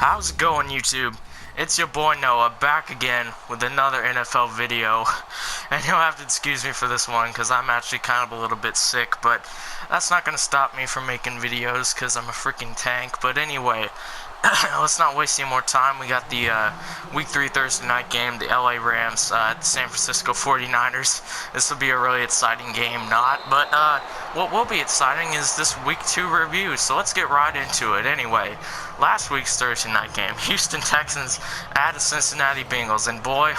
How's it going, YouTube? It's your boy Noah back again with another NFL video. And you'll have to excuse me for this one because I'm actually kind of a little bit sick, but that's not going to stop me from making videos because I'm a freaking tank. But anyway, let's not waste any more time. We got the Week 3 Thursday night game, the LA Rams at the San Francisco 49ers. This will be a really exciting game, but what will be exciting is this Week 2 review, so let's get right into it. Anyway, last week's Thursday night game, Houston Texans at the Cincinnati Bengals, and boy,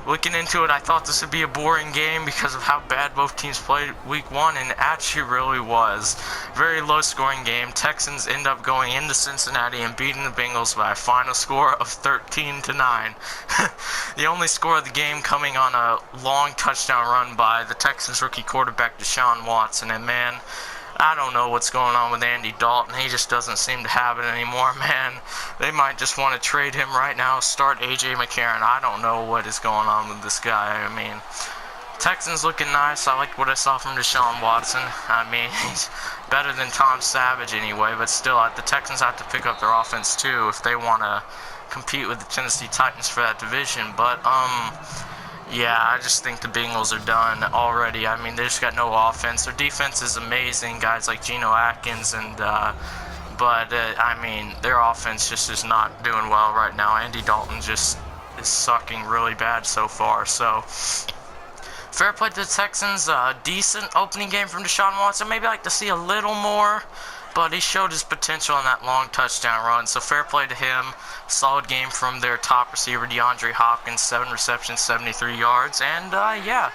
looking into it, I thought this would be a boring game because of how bad both teams played Week 1, and it actually really was. Very low-scoring game. Texans end up going into Cincinnati and beating the Bengals by a final score of 13-9. The only score of the game coming on a long touchdown run by the Texans rookie quarterback Deshaun Watson, and man, I don't know what's going on with Andy Dalton. He just doesn't seem to have it anymore, man. They might just want to trade him right now, start A.J. McCarron. I don't know what is going on with this guy. I mean, Texans looking nice. I like what I saw from Deshaun Watson. I mean, he's better than Tom Savage anyway, but still, the Texans have to pick up their offense too if they want to compete with the Tennessee Titans for that division. But, yeah, I just think the Bengals are done already. I mean, they just got no offense. Their defense is amazing, guys like Geno Atkins, but I mean, their offense just is not doing well right now. Andy Dalton just is sucking really bad so far. So, fair play to the Texans. Decent opening game from Deshaun Watson. Maybe I'd like to see a little more, but he showed his potential in that long touchdown run, so fair play to him. Solid game from their top receiver, DeAndre Hopkins, 7 receptions, 73 yards, and yeah,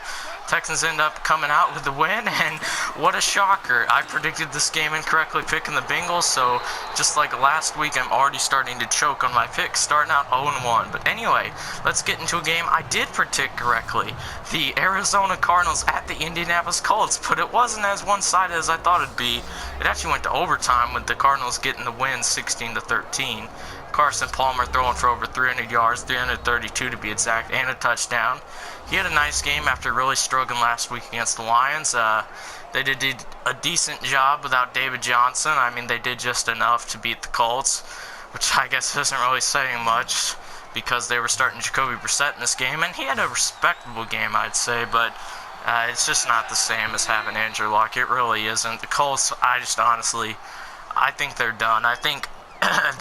Texans end up coming out with the win, and what a shocker. I predicted this game incorrectly, picking the Bengals, so just like last week, I'm already starting to choke on my picks, starting out 0-1. But anyway, let's get into a game I did predict correctly. The Arizona Cardinals at the Indianapolis Colts, but it wasn't as one-sided as I thought it'd be. It actually went to overtime with the Cardinals getting the win 16-13. Carson Palmer throwing for over 300 yards, 332 to be exact, and a touchdown. He had a nice game after really struggling last week against the Lions. They did a decent job without David Johnson. I mean, they did just enough to beat the Colts, which I guess isn't really saying much because they were starting Jacoby Brissett in this game, and he had a respectable game, I'd say, but it's just not the same as having Andrew Luck. It really isn't. The Colts, I think they're done. I think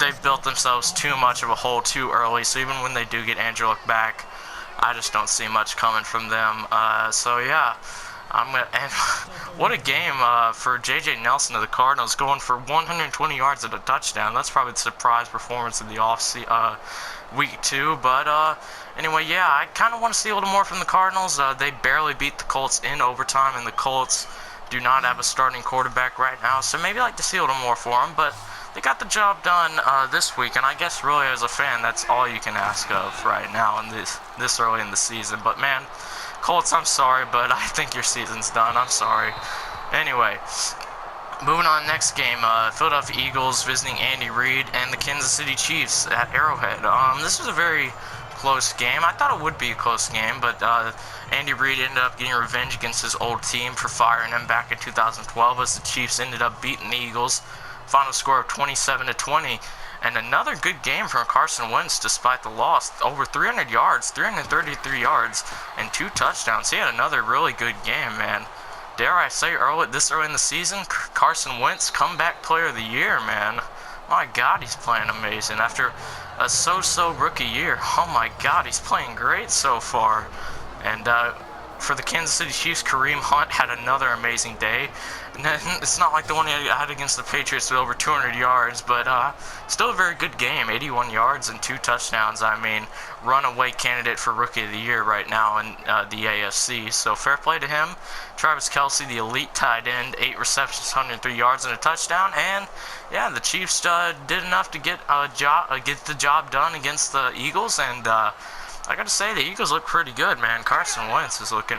they've built themselves too much of a hole too early, so even when they do get Andrew Luck back, I just don't see much coming from them. So yeah, and what a game for J.J. Nelson of the Cardinals, going for 120 yards and a touchdown. That's probably the surprise performance of the Week 2, but anyway, yeah, I kind of want to see a little more from the Cardinals. They barely beat the Colts in overtime, and the Colts do not have a starting quarterback right now, so maybe I'd like to see a little more for them, but they got the job done this week, and I guess really as a fan, that's all you can ask of right now in this early in the season. But man, Colts, I'm sorry, but I think your season's done. I'm sorry. Anyway, moving on, next game, Philadelphia Eagles visiting Andy Reid and the Kansas City Chiefs at Arrowhead. This was a very close game. I thought it would be a close game, but Andy Reid ended up getting revenge against his old team for firing him back in 2012 as the Chiefs ended up beating the Eagles. Final score of 27-20, and another good game from Carson Wentz despite the loss. Over 300 yards, 333 yards, and 2 touchdowns. He had another really good game, man. Dare I say, this early in the season, Carson Wentz, comeback player of the year, man. My God, he's playing amazing. After a so-so rookie year, oh my God, he's playing great so far. And for the Kansas City Chiefs, Kareem Hunt had another amazing day. And it's not like the one he had against the Patriots with over 200 yards, but still a very good game. 81 yards and 2 touchdowns. I mean, runaway candidate for Rookie of the Year right now in the AFC. So fair play to him. Travis Kelce, the elite tight end, 8 receptions, 103 yards and a touchdown. And yeah, the Chiefs did enough to get the job done against the Eagles. And I got to say, the Eagles look pretty good, man. Carson Wentz is looking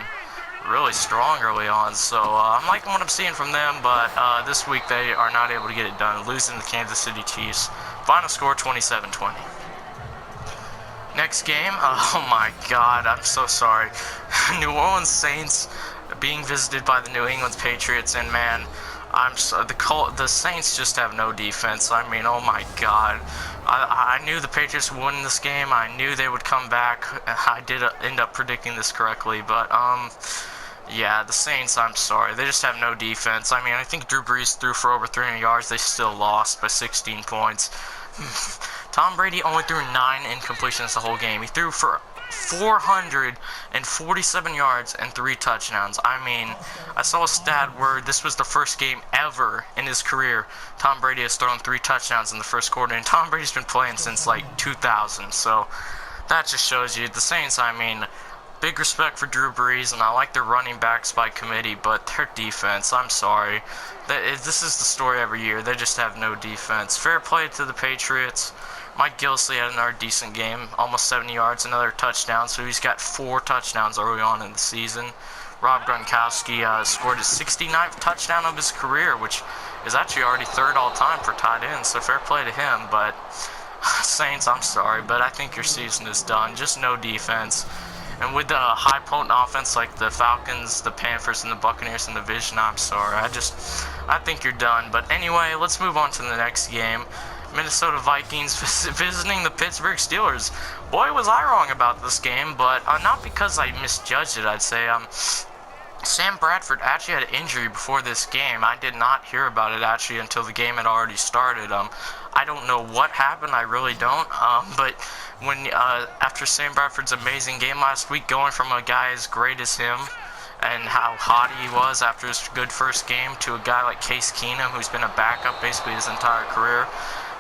really strong early on, so I'm liking what I'm seeing from them, but this week they are not able to get it done, losing the Kansas City Chiefs. Final score 27-20. Next game, oh my God, I'm so sorry. New Orleans Saints being visited by the New England Patriots, and man, The Saints just have no defense. I mean, oh my God. I knew the Patriots would win this game. I knew they would come back. I did end up predicting this correctly, but yeah, the Saints, I'm sorry. They just have no defense. I mean, I think Drew Brees threw for over 300 yards. They still lost by 16 points. Tom Brady only threw 9 incompletions the whole game. He threw for 447 yards and 3 touchdowns. I mean, I saw a stat where this was the first game ever in his career Tom Brady has thrown 3 touchdowns in the first quarter, and Tom Brady's been playing since like 2000. So that just shows you the Saints. I mean, big respect for Drew Brees, and I like their running backs by committee, but their defense, I'm sorry. This is the story every year. They just have no defense. Fair play to the Patriots. Mike Gillislee had another decent game, almost 70 yards, another touchdown, so he's got 4 touchdowns early on in the season. Rob Gronkowski scored his 69th touchdown of his career, which is actually already 3rd all-time for tight ends, so fair play to him. But Saints, I'm sorry, but I think your season is done. Just no defense. And with the high potent offense like the Falcons, the Panthers, and the Buccaneers in the division, I'm sorry. I think you're done. But anyway, let's move on to the next game. Minnesota Vikings visiting the Pittsburgh Steelers. Boy, was I wrong about this game, but not because I misjudged it, I'd say. Sam Bradford actually had an injury before this game. I did not hear about it actually until the game had already started. I don't know what happened. I really don't. But when after Sam Bradford's amazing game last week, going from a guy as great as him and how hot he was after his good first game to a guy like Case Keenum, who's been a backup basically his entire career,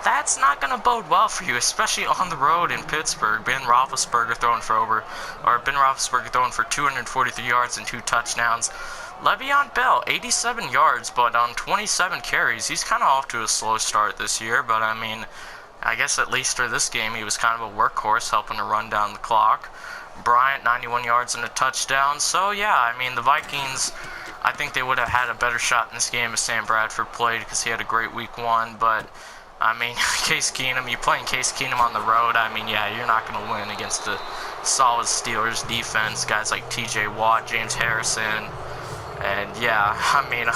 that's not going to bode well for you, especially on the road in Pittsburgh. Ben Roethlisberger throwing for 243 yards and 2 touchdowns. Le'Veon Bell, 87 yards, but on 27 carries. He's kind of off to a slow start this year, but I mean, I guess at least for this game, he was kind of a workhorse, helping to run down the clock. Bryant, 91 yards and a touchdown. So yeah, I mean, the Vikings, I think they would have had a better shot in this game if Sam Bradford played, because he had a great week 1, but I mean, Case Keenum, you're playing Case Keenum on the road. I mean, yeah, you're not going to win against a solid Steelers defense. Guys like T.J. Watt, James Harrison, and yeah, I mean,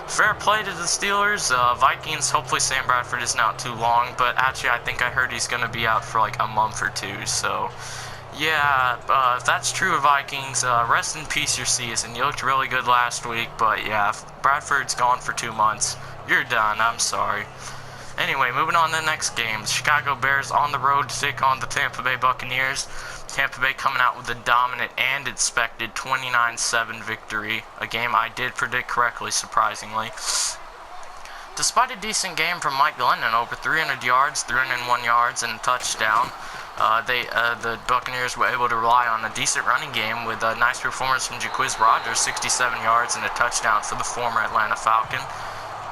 fair play to the Steelers. Vikings, hopefully Sam Bradford isn't out too long, but actually I think I heard he's going to be out for like a month or 2, so yeah, if that's true of Vikings, rest in peace your season. You looked really good last week, but yeah, if Bradford's gone for 2 months, you're done. I'm sorry. Anyway, moving on to the next game. The Chicago Bears on the road to take on the Tampa Bay Buccaneers. Tampa Bay coming out with a dominant and expected 29-7 victory. A game I did predict correctly, surprisingly. Despite a decent game from Mike Glennon, over 300 yards, 301 yards, and a touchdown, the Buccaneers were able to rely on a decent running game with a nice performance from Jacquizz Rodgers, 67 yards and a touchdown for the former Atlanta Falcon.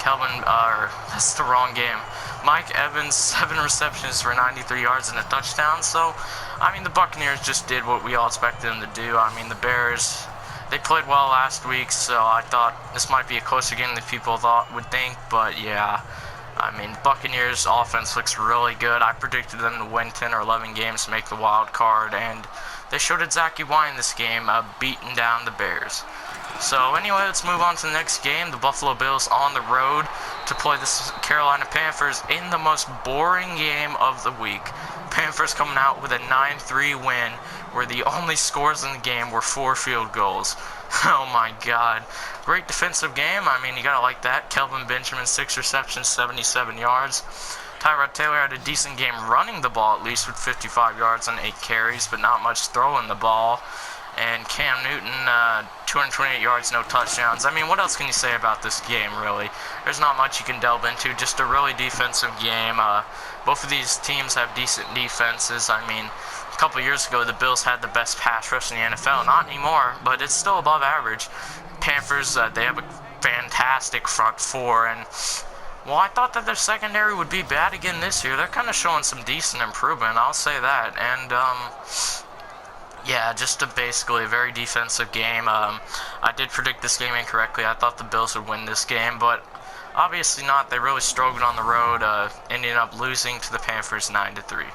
That's the wrong game. Mike Evans, 7 receptions for 93 yards and a touchdown. So, I mean, the Buccaneers just did what we all expected them to do. I mean, the Bears, they played well last week, so I thought this might be a closer game than people would think. But, yeah, I mean, Buccaneers' offense looks really good. I predicted them to win 10 or 11 games to make the wild card, and they showed it Zachy Wine this game, beating down the Bears. So anyway, let's move on to the next game. The Buffalo Bills on the road to play the Carolina Panthers in the most boring game of the week. Panthers coming out with a 9-3 win where the only scores in the game were 4 field goals. Oh my God. Great defensive game. I mean, you gotta like that. Kelvin Benjamin, 6 receptions, 77 yards. Tyrod Taylor had a decent game running the ball, at least with 55 yards on 8 carries, but not much throwing the ball. And Cam Newton, 228 yards, no touchdowns. I mean, what else can you say about this game, really? There's not much you can delve into. Just a really defensive game. Both of these teams have decent defenses. I mean, a couple years ago, the Bills had the best pass rush in the NFL. Not anymore, but it's still above average. Panthers, they have a fantastic front 4, and well, I thought that their secondary would be bad again this year. They're kind of showing some decent improvement, I'll say that. And, yeah, just basically a very defensive game. I did predict this game incorrectly. I thought the Bills would win this game, but obviously not. They really struggled on the road, ending up losing to the Panthers 9-3.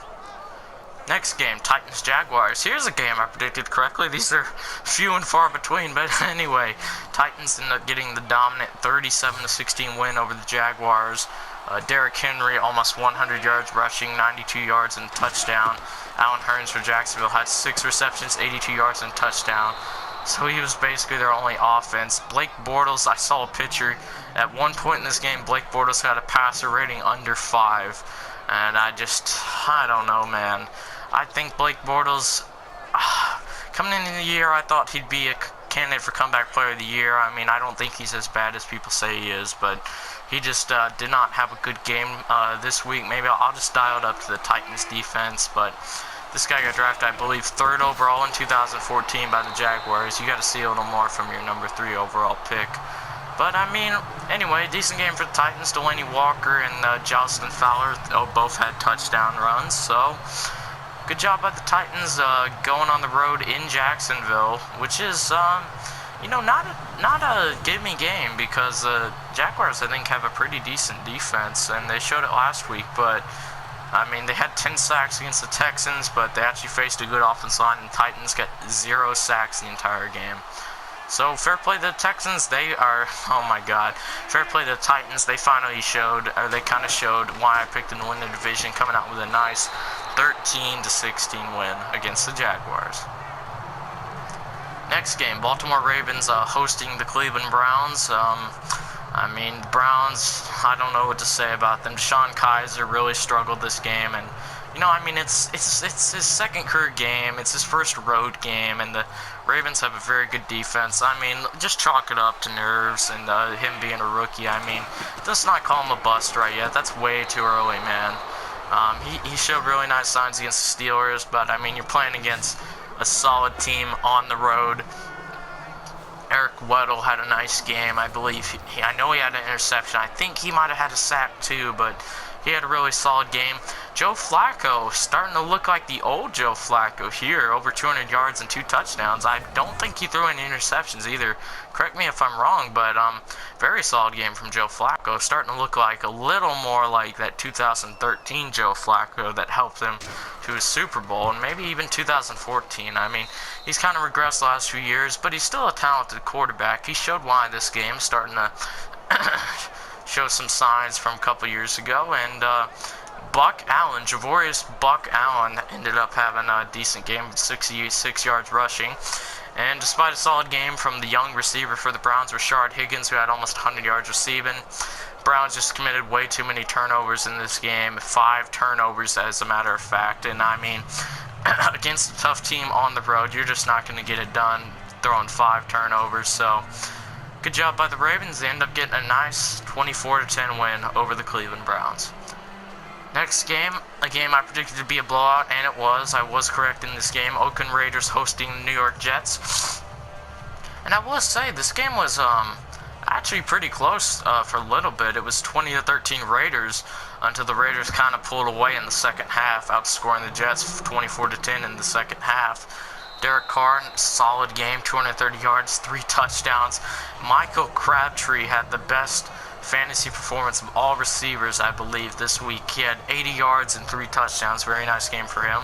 Next game, Titans-Jaguars. Here's a game I predicted correctly. These are few and far between, but anyway, Titans end up getting the dominant 37-16 win over the Jaguars. Derrick Henry, almost 100 yards rushing, 92 yards and touchdown. Allen Hurns for Jacksonville had 6 receptions, 82 yards and touchdown. So he was basically their only offense. Blake Bortles, I saw a picture. At one point in this game, Blake Bortles had a passer rating under 5. And I don't know, man. I think Blake Bortles, coming into the year, I thought he'd be a candidate for comeback player of the year. I mean, I don't think he's as bad as people say he is, but he just did not have a good game this week. Maybe I'll just dial it up to the Titans defense, but this guy got drafted, I believe, 3rd overall in 2014 by the Jaguars. You got to see a little more from your number 3 overall pick. But, I mean, anyway, decent game for the Titans. Delaney Walker and Justin Fowler both had touchdown runs. So, good job by the Titans going on the road in Jacksonville, which is, not a gimme game because the Jaguars, I think, have a pretty decent defense, and they showed it last week. But, I mean, they had 10 sacks against the Texans, but they actually faced a good offensive line, and the Titans got 0 sacks the entire game. So, fair play to the Texans. They are, oh my god, fair play to the Titans. They finally showed, or they kind of showed why I picked them to win the division, coming out with a nice 13-16 win against the Jaguars. Next game, Baltimore Ravens hosting the Cleveland Browns. I mean, Browns, I don't know what to say about them. Deshaun Kaiser really struggled this game, and I mean, it's his second career game. It's his first road game, and the Ravens have a very good defense. I mean, just chalk it up to nerves and him being a rookie. I mean, let's not call him a bust right yet. That's way too early, man. He showed really nice signs against the Steelers, but, I mean, you're playing against a solid team on the road. Eric Weddle had a nice game, I believe. I know he had an interception. I think he might have had a sack, too, but he had a really solid game. Joe Flacco starting to look like the old Joe Flacco here, over 200 yards and 2 touchdowns. I don't think he threw any interceptions either. Correct me if I'm wrong, but very solid game from Joe Flacco. Starting to look like a little more like that 2013 Joe Flacco that helped him to a Super Bowl, and maybe even 2014. I mean, he's kind of regressed the last few years, but he's still a talented quarterback. He showed why this game, starting to show some signs from a couple years ago, and Buck Allen, Javorius Buck Allen, ended up having a decent game with 66 yards rushing. And despite a solid game from the young receiver for the Browns, Rashard Higgins, who had almost 100 yards receiving, Browns just committed way too many turnovers in this game. 5 turnovers, as a matter of fact. And, I mean, against a tough team on the road, you're just not going to get it done throwing 5 turnovers. So, good job by the Ravens. They end up getting a nice 24-10 win over the Cleveland Browns. Next game, a game I predicted to be a blowout, and it was. I was correct in this game. Oakland Raiders hosting the New York Jets. And I will say, this game was actually pretty close for a little bit. It was 20-13 Raiders until the Raiders kind of pulled away in the second half, outscoring the Jets 24-10 in the second half. Derek Carr, solid game, 230 yards, 3 touchdowns. Michael Crabtree had the best fantasy performance of all receivers, I believe, this week. He had 80 yards and 3 touchdowns. Very nice game for him.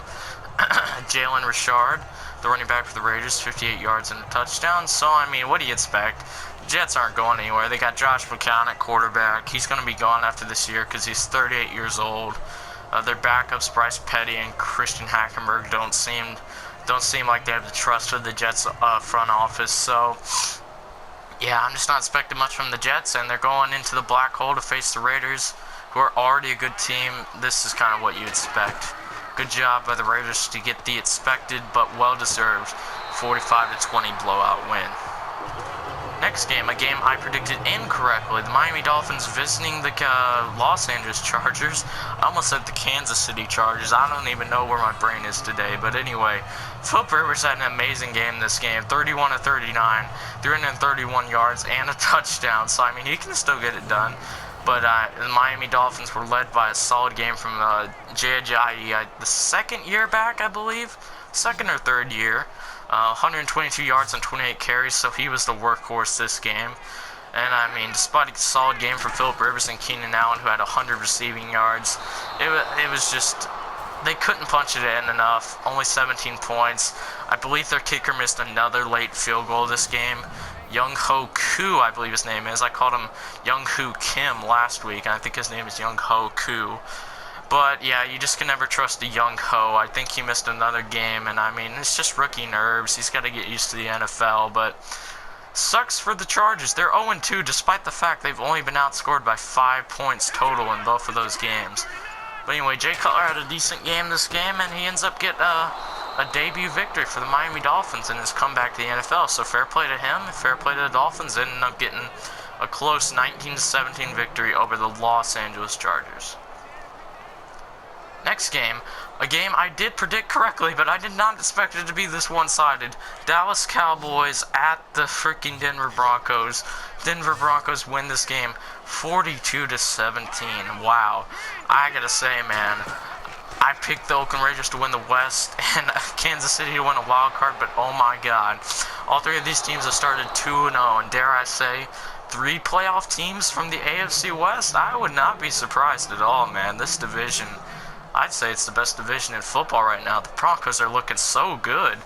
Jalen Richard, the running back for the Raiders, 58 yards and a touchdown. So, I mean, what do you expect? The Jets aren't going anywhere. They got Josh McCown at quarterback. He's going to be gone after this year because he's 38 years old. Their backups, Bryce Petty and Christian Hackenberg, don't seem like they have the trust of the Jets front office. So, yeah, I'm just not expecting much from the Jets, and they're going into the black hole to face the Raiders, who are already a good team. This is kind of what you expect. Good job by the Raiders to get the expected but well-deserved 45-20 blowout win. Next game, a game I predicted incorrectly. The Miami Dolphins visiting the Los Angeles Chargers. I almost said the Kansas City Chargers. I don't even know where my brain is today. But anyway, Philip Rivers had an amazing game this game. 31-39, 331 yards, and a touchdown. So, I mean, he can still get it done. But the Miami Dolphins were led by a solid game from Jay Ajayi, the second year back, I believe. Second or third year. 122 yards and 28 carries, so he was the workhorse this game. And, I mean, despite a solid game from Philip Rivers and Keenan Allen, who had 100 receiving yards, it was just they couldn't punch it in enough. Only 17 points. I believe their kicker missed another late field goal this game. Young Ho Koo, I believe his name is. I called him Young Hoo Kim last week, and I think his name is Young Ho Koo. But yeah, you just can never trust the Young Ho. I think he missed another game, and I mean, it's just rookie nerves. He's got to get used to the NFL, but sucks for the Chargers. They're 0-2 despite the fact they've only been outscored by 5 points total in both of those games. But anyway, Jay Cutler had a decent game this game, and he ends up getting a debut victory for the Miami Dolphins in his comeback to the NFL. So fair play to him, fair play to the Dolphins. They ended up getting a close 19-17 victory over the Los Angeles Chargers. Next game, a game I did predict correctly, but I did not expect it to be this one-sided. Dallas Cowboys at the freaking Denver Broncos. Denver Broncos win this game 42-17. Wow. I gotta say, man, I picked the Oakland Raiders to win the West and Kansas City to win a wild card, but oh my god. All three of these teams have started 2-0, and dare I say, 3 playoff teams from the AFC West? I would not be surprised at all, man. This division, I'd say it's the best division in football right now. The Broncos are looking so good.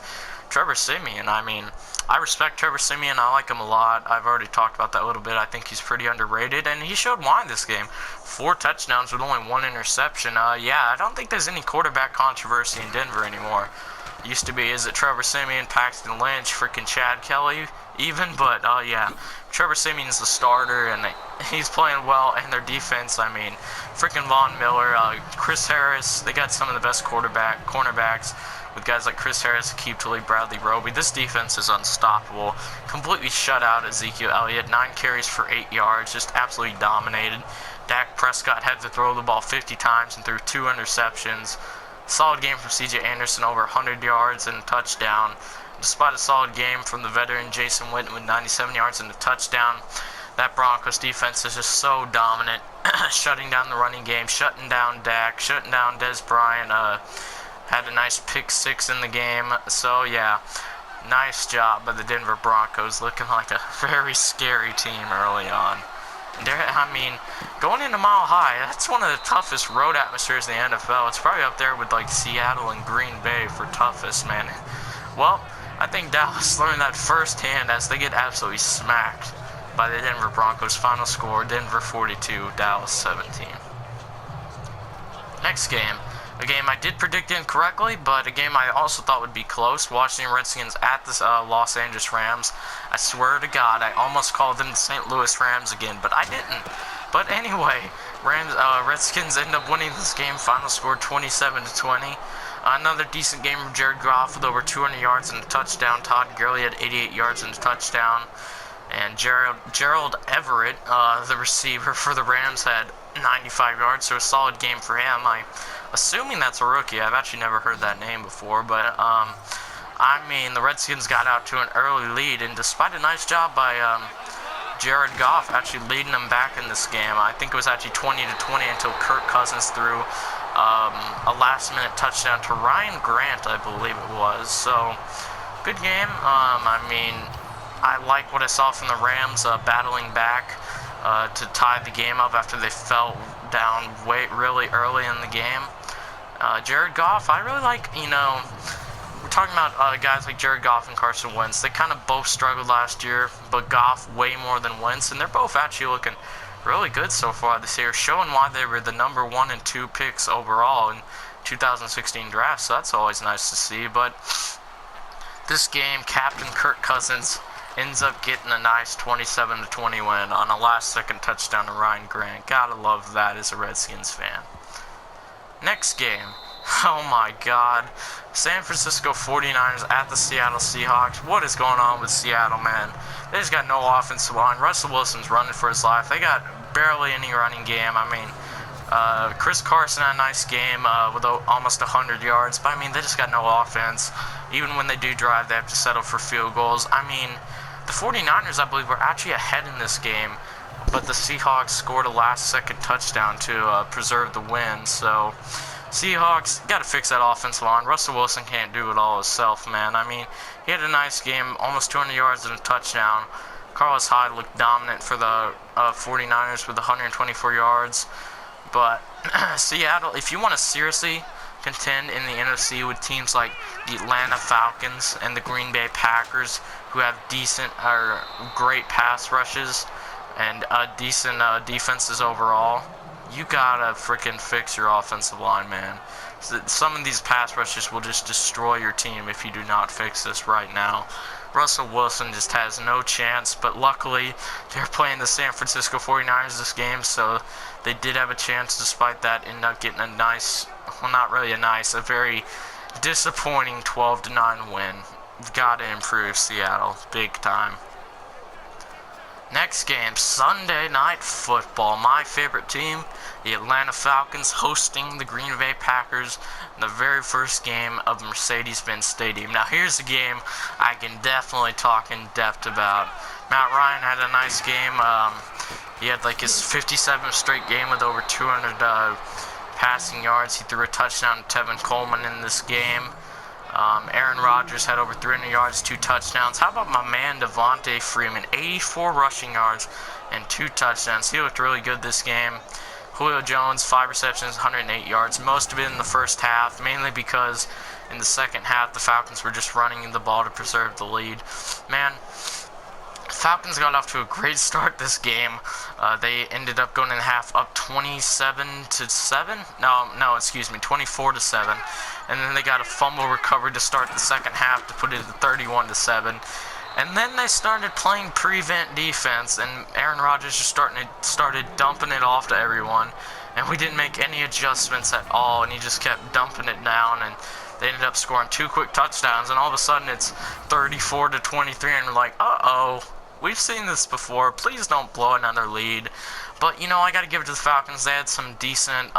Trevor Siemian, I mean, I respect Trevor Siemian. I like him a lot. I've already talked about that a little bit. I think he's pretty underrated, and he showed why in this game. 4 touchdowns with only 1 interception. Yeah, I don't think there's any quarterback controversy in Denver anymore. Used to be, is it Trevor Siemian, Paxton Lynch, freaking Chad Kelly even? But, yeah, Trevor Siemian's the starter, and he's playing well, and their defense, I mean, freaking Von Miller, Chris Harris, they got some of the best cornerbacks with guys like Chris Harris, Akeem Tully, Bradley Roby. This defense is unstoppable. Completely shut out Ezekiel Elliott, 9 carries for 8 yards, just absolutely dominated. Dak Prescott had to throw the ball 50 times and threw 2 interceptions. Solid game from C.J. Anderson, over 100 yards and a touchdown. Despite a solid game from the veteran Jason Witten with 97 yards and a touchdown, that Broncos defense is just so dominant, shutting down the running game, shutting down Dak, shutting down Dez Bryant. Had a nice pick 6 in the game. So yeah, nice job by the Denver Broncos, looking like a very scary team early on. I mean, going into Mile High, that's one of the toughest road atmospheres in the NFL. It's probably up there with like Seattle and Green Bay for toughest, man. Well, I think Dallas learned that firsthand as they get absolutely smacked by the Denver Broncos. Final score, Denver 42, Dallas 17. Next game, a game I did predict incorrectly, but a game I also thought would be close. Washington Redskins at the Los Angeles Rams. I swear to God, I almost called them the St. Louis Rams again, but I didn't. But anyway, Redskins end up winning this game. Final score 27-20. Another decent game from Jared Goff with over 200 yards and a touchdown. Todd Gurley had 88 yards and a touchdown. And Gerald Everett, the receiver for the Rams, had 95 yards, so a solid game for him. Assuming that's a rookie. I've actually never heard that name before, but I mean, the Redskins got out to an early lead, and despite a nice job by Jared Goff actually leading them back in this game, I think it was actually 20-20 until Kirk Cousins threw a last-minute touchdown to Ryan Grant, I believe it was. So, good game. I mean, I like what I saw from the Rams battling back to tie the game up after they fell down really early in the game. Jared Goff, I really like, we're talking about guys like Jared Goff and Carson Wentz. They kind of both struggled last year, but Goff way more than Wentz, and they're both actually looking really good so far this year, showing why they were the number 1 and 2 picks overall in 2016 draft, so that's always nice to see. But this game, Captain Kirk Cousins ends up getting a nice 27-20 win on a last-second touchdown to Ryan Grant. Gotta love that as a Redskins fan. Next game, oh my god, San Francisco 49ers at the Seattle Seahawks. What is going on with Seattle, man? They just got no offensive line. Russell Wilson's running for his life. They got barely any running game. I mean, Chris Carson had a nice game with almost 100 yards, but I mean, they just got no offense. Even when they do drive, they have to settle for field goals. I mean, the 49ers, I believe, were actually ahead in this game, but the Seahawks scored a last-second touchdown to preserve the win. So, Seahawks, got to fix that offensive line. Russell Wilson can't do it all himself, man. I mean, he had a nice game, almost 200 yards and a touchdown. Carlos Hyde looked dominant for the 49ers with 124 yards. But Seattle, if you want to seriously contend in the NFC with teams like the Atlanta Falcons and the Green Bay Packers, who have decent or great pass rushes and decent defenses overall, you gotta freaking fix your offensive line, man. Some of these pass rushes will just destroy your team if you do not fix this right now. Russell Wilson just has no chance, but luckily they're playing the San Francisco 49ers this game, so they did have a chance. Despite that, ended up getting a nice, well, not really a nice, a very disappointing 12-9 win. You've got to improve, Seattle, big time. Next game, Sunday Night Football. My favorite team, the Atlanta Falcons, hosting the Green Bay Packers in the very first game of Mercedes-Benz Stadium. Now, here's a game I can definitely talk in depth about. Matt Ryan had a nice game. He had like his 57th straight game with over 200 passing yards. He threw a touchdown to Tevin Coleman in this game. Aaron Rodgers had over 300 yards, 2 touchdowns. How about my man Devontae Freeman? 84 rushing yards and 2 touchdowns. He looked really good this game. Julio Jones, 5 receptions, 108 yards. Most of it in the first half, mainly because in the second half the Falcons were just running the ball to preserve the lead. Man, Falcons got off to a great start this game. They ended up going in half up 27-7. No, excuse me, 24-7. And then they got a fumble recovery to start the second half to put it at 31-7. And then they started playing prevent defense, and Aaron Rodgers just started dumping it off to everyone. And we didn't make any adjustments at all, and he just kept dumping it down, and they ended up scoring 2 quick touchdowns, and all of a sudden it's 34-23, and we're like, uh-oh. We've seen this before. Please don't blow another lead. But, you know, I got to give it to the Falcons. They had some decent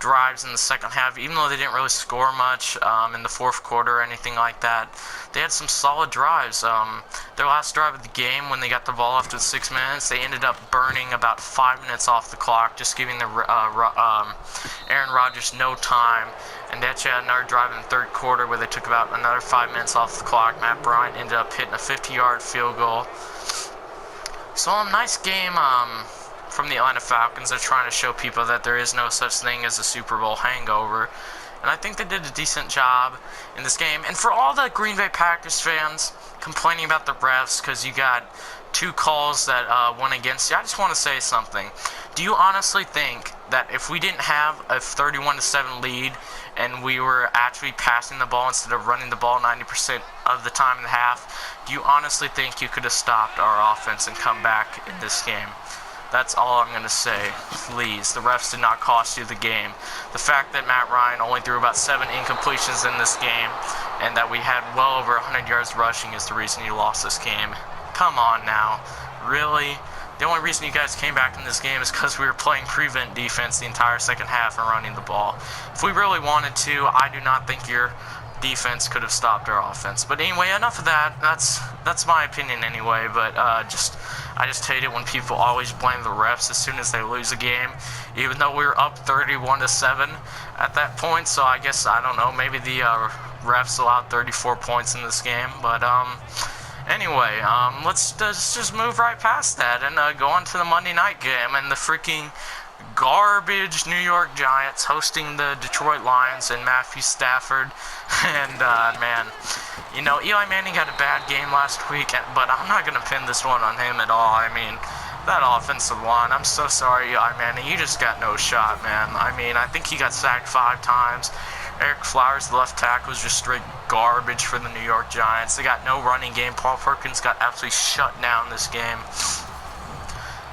drives in the second half, even though they didn't really score much in the fourth quarter or anything like that. They had some solid drives. Their last drive of the game, when they got the ball after 6 minutes, they ended up burning about 5 minutes off the clock, just giving the Aaron Rodgers no time. And they actually had another drive in the third quarter where they took about another 5 minutes off the clock. Matt Bryant ended up hitting a 50-yard field goal. So a nice game from the Atlanta Falcons. They're trying to show people that there is no such thing as a Super Bowl hangover. And I think they did a decent job in this game. And for all the Green Bay Packers fans complaining about the refs because you got 2 calls that went against you, I just want to say something. Do you honestly think that if we didn't have a 31-7 lead and we were actually passing the ball instead of running the ball 90% of the time in the half, do you honestly think you could have stopped our offense and come back in this game? That's all I'm going to say. Please, the refs did not cost you the game. The fact that Matt Ryan only threw about 7 incompletions in this game and that we had well over 100 yards rushing is the reason you lost this game. Come on now. Really? The only reason you guys came back in this game is because we were playing prevent defense the entire second half and running the ball. If we really wanted to, I do not think your defense could have stopped our offense. But anyway, enough of that. That's my opinion anyway. But I just hate it when people always blame the refs as soon as they lose a game, even though we were up 31-7 at that point. So I guess, I don't know, maybe the refs allowed 34 points in this game. But anyway, let's just move right past that and go on to the Monday night game and the freaking garbage New York Giants hosting the Detroit Lions and Matthew Stafford. And, man, you know, Eli Manning had a bad game last week, but I'm not going to pin this one on him at all. I mean, that offensive line, I'm so sorry, Eli Manning. You just got no shot, man. I mean, I think he got sacked 5 times. Eric Flowers, the left tackle, was just straight garbage for the New York Giants. They got no running game. Paul Perkins got absolutely shut down this game.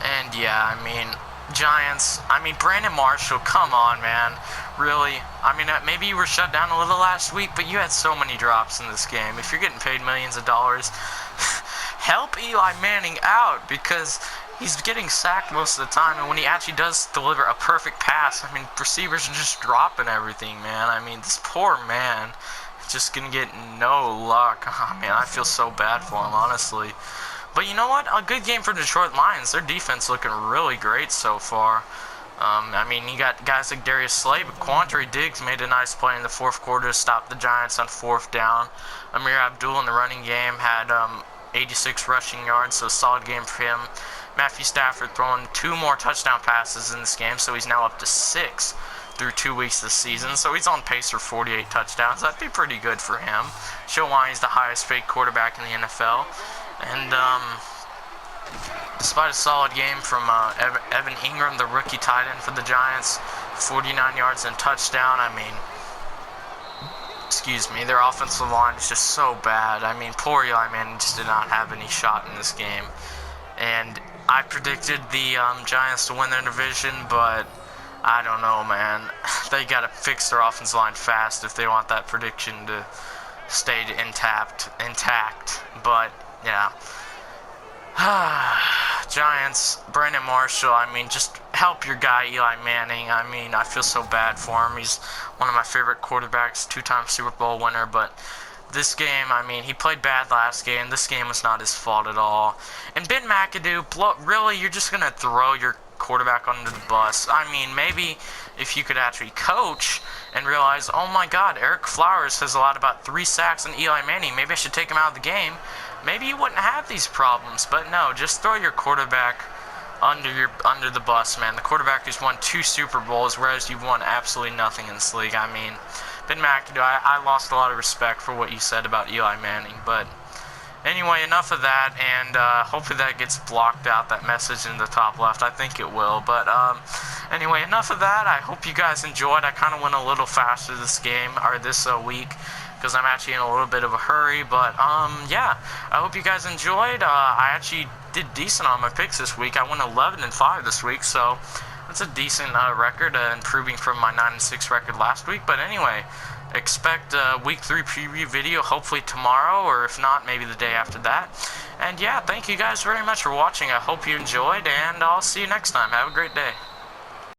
And, yeah, I mean, Giants, I mean, Brandon Marshall, come on, man. Really? I mean, maybe you were shut down a little last week, but you had so many drops in this game. If you're getting paid millions of dollars, help Eli Manning out, because he's getting sacked most of the time, and when he actually does deliver a perfect pass, I mean, receivers are just dropping everything, man. I mean, this poor man is just going to get no luck. Oh, man, I feel so bad for him, honestly. But you know what? A good game for Detroit Lions. Their defense looking really great so far. I mean, you got guys like Darius Slay, but Quandre Diggs made a nice play in the fourth quarter to stop the Giants on 4th down. Amir Abdul in the running game had 86 rushing yards, so a solid game for him. Matthew Stafford throwing 2 more touchdown passes in this game, so he's now up to 6 through 2 weeks this season, so he's on pace for 48 touchdowns. That'd be pretty good for him. Show why he's the highest paid quarterback in the NFL. And despite a solid game from Evan Ingram, the rookie tight end for the Giants, 49 yards and touchdown. I mean, excuse me, their offensive line is just so bad. I mean, poor Eli Manning just did not have any shot in this game. And I predicted the Giants to win their division, but I don't know, man. They got to fix their offensive line fast if they want that prediction to stay intact. But, yeah. Giants, Brandon Marshall, I mean, just help your guy Eli Manning. I mean, I feel so bad for him. He's one of my favorite quarterbacks, 2-time Super Bowl winner, but this game, I mean, he played bad last game. This game was not his fault at all. And Ben McAdoo, really, you're just going to throw your quarterback under the bus? I mean, maybe if you could actually coach and realize, oh my God, Eric Flowers says a lot about 3 sacks and Eli Manning. Maybe I should take him out of the game. Maybe you wouldn't have these problems. But no, just throw your quarterback under the bus, man. The quarterback who's won 2 Super Bowls, whereas you've won absolutely nothing in this league. I mean, Ben McAdoo, I lost a lot of respect for what you said about Eli Manning. But anyway, enough of that, and hopefully that gets blocked out, that message in the top left. I think it will. But anyway, enough of that. I hope you guys enjoyed. I kind of went a little faster this game, or this week, because I'm actually in a little bit of a hurry. But yeah, I hope you guys enjoyed. I actually did decent on my picks this week. I went 11-5 this week, so that's a decent record, improving from my 9-6 record last week. But anyway, expect a week 3 preview video hopefully tomorrow, or if not, maybe the day after that. And yeah, thank you guys very much for watching. I hope you enjoyed, and I'll see you next time. Have a great day.